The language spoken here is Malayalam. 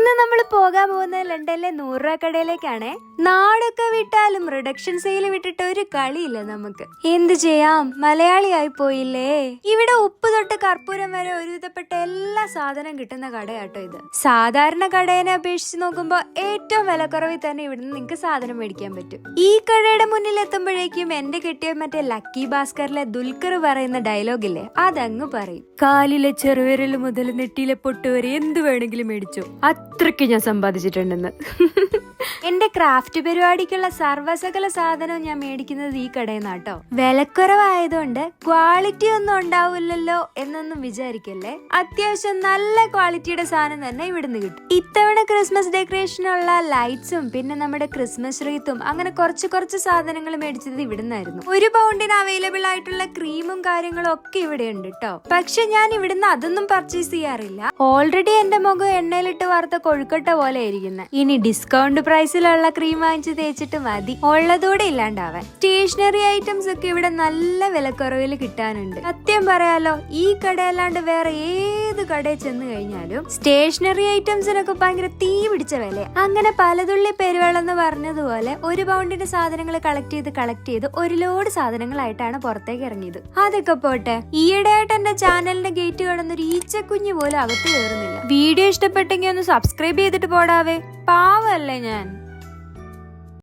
ഇന്ന് നമ്മൾ പോകാൻ പോകുന്നത് ലണ്ടനിലെ 100 രൂപ കടയിലേക്കാണേ. നാടൊക്കെ വിട്ടാലും റിഡക്ഷൻ സെയിൽ വിട്ടിട്ട് ഒരു കളിയില്ല നമുക്ക്. എന്ത് ചെയ്യാം, മലയാളിയായി പോയില്ലേ. ഇവിടെ ഉപ്പ് തൊട്ട് കർപ്പൂരം വരെ ഒരുവിധപ്പെട്ട എല്ലാ സാധനം കിട്ടുന്ന കടയാട്ടോ ഇത്. സാധാരണ കടയെ അപേക്ഷിച്ച് നോക്കുമ്പോ ഏറ്റവും വിലക്കുറവിൽ തന്നെ ഇവിടുന്ന് നിങ്ങൾക്ക് സാധനം മേടിക്കാൻ പറ്റും. ഈ കടയുടെ മുന്നിൽ എത്തുമ്പോഴേക്കും എന്റെ കെട്ടിയ മറ്റേ ലക്കി ഭാസ്കറിലെ ദുൽഖർ പറയുന്ന ഡയലോഗില്ലേ, അതങ്ങ് പറയും. കാലിലെ ചെറുവിരൽ മുതൽ നെറ്റിയിലെ പൊട്ട് വരെ എന്ത് വേണമെങ്കിലും മേടിച്ചു, അത്രയ്ക്ക് ഞാൻ സമ്പാദിച്ചിട്ടുണ്ടെന്ന്. എന്റെ ക്രാഫ്റ്റ് പരിപാടിക്കുള്ള സർവ്വസകല സാധനവും ഞാൻ മേടിക്കുന്നത് ഈ കടയിൽ നിന്നാട്ടോ. വിലക്കുറവായതുകൊണ്ട് ക്വാളിറ്റി ഒന്നും ഉണ്ടാവില്ലല്ലോ എന്നൊന്നും വിചാരിക്കല്ലേ. അത്യാവശ്യം നല്ല ക്വാളിറ്റിയുടെ സാധനം തന്നെ ഇവിടുന്ന് കിട്ടും. ഇത്തവണ ക്രിസ്മസ് ഡെക്കറേഷനുള്ള ലൈറ്റ്സും പിന്നെ നമ്മുടെ ക്രിസ്മസ് റീത്തും അങ്ങനെ കുറച്ച് സാധനങ്ങൾ മേടിച്ചത് ഇവിടുന്നായിരുന്നു. 1 പൗണ്ടിന് അവൈലബിൾ ആയിട്ടുള്ള ക്രീമും കാര്യങ്ങളും ഒക്കെ ഇവിടെ ഉണ്ട് കേട്ടോ. പക്ഷെ ഞാൻ ഇവിടുന്ന് അതൊന്നും പർച്ചേസ് ചെയ്യാറില്ല. ഓൾറെഡി എന്റെ മുഖം എണ്ണയിലിട്ട് വറുത്ത കൊഴുക്കട്ട പോലെ ആയിരിക്കുന്നത്. ഇനി ഡിസ്കൗണ്ട് പ്രൈസിലുള്ള ക്രീം വാങ്ങിച്ച് തേച്ചിട്ട് മതി ഉള്ളതോടെ ഇല്ലാണ്ടാവാൻ. സ്റ്റേഷനറി ഐറ്റംസ് ഒക്കെ ഇവിടെ നല്ല വിലക്കുറവിൽ കിട്ടാനുണ്ട്. സത്യം പറയാലോ, ഈ കടയല്ലാണ്ട് വേറെ ഏത് കടയിൽ ചെന്ന് കഴിഞ്ഞാലും സ്റ്റേഷനറി ഐറ്റംസിനൊക്കെ ഭയങ്കര തീ പിടിച്ച വില. അങ്ങനെ പലതുള്ളി പെരുവെള്ളെന്ന് പറഞ്ഞതുപോലെ 1 പൗണ്ടിന്റെ സാധനങ്ങൾ കളക്ട് ചെയ്ത് 1 ലോഡ് സാധനങ്ങളായിട്ടാണ് പുറത്തേക്ക് ഇറങ്ങിയത്. അതൊക്കെ പോട്ടെ, ഈയിടെയായിട്ട് എന്റെ ചാനലിന്റെ ഗേറ്റ് കടന്നൊരു ഈച്ചക്കുഞ്ഞ് പോലും അകത്ത് കയറുന്നില്ല. വീഡിയോ ഇഷ്ടപ്പെട്ടെങ്കിൽ ഒന്ന് സബ്സ്ക്രൈബ് ചെയ്തിട്ട് പോടാവേ, പാവല്ലേ ഞാൻ.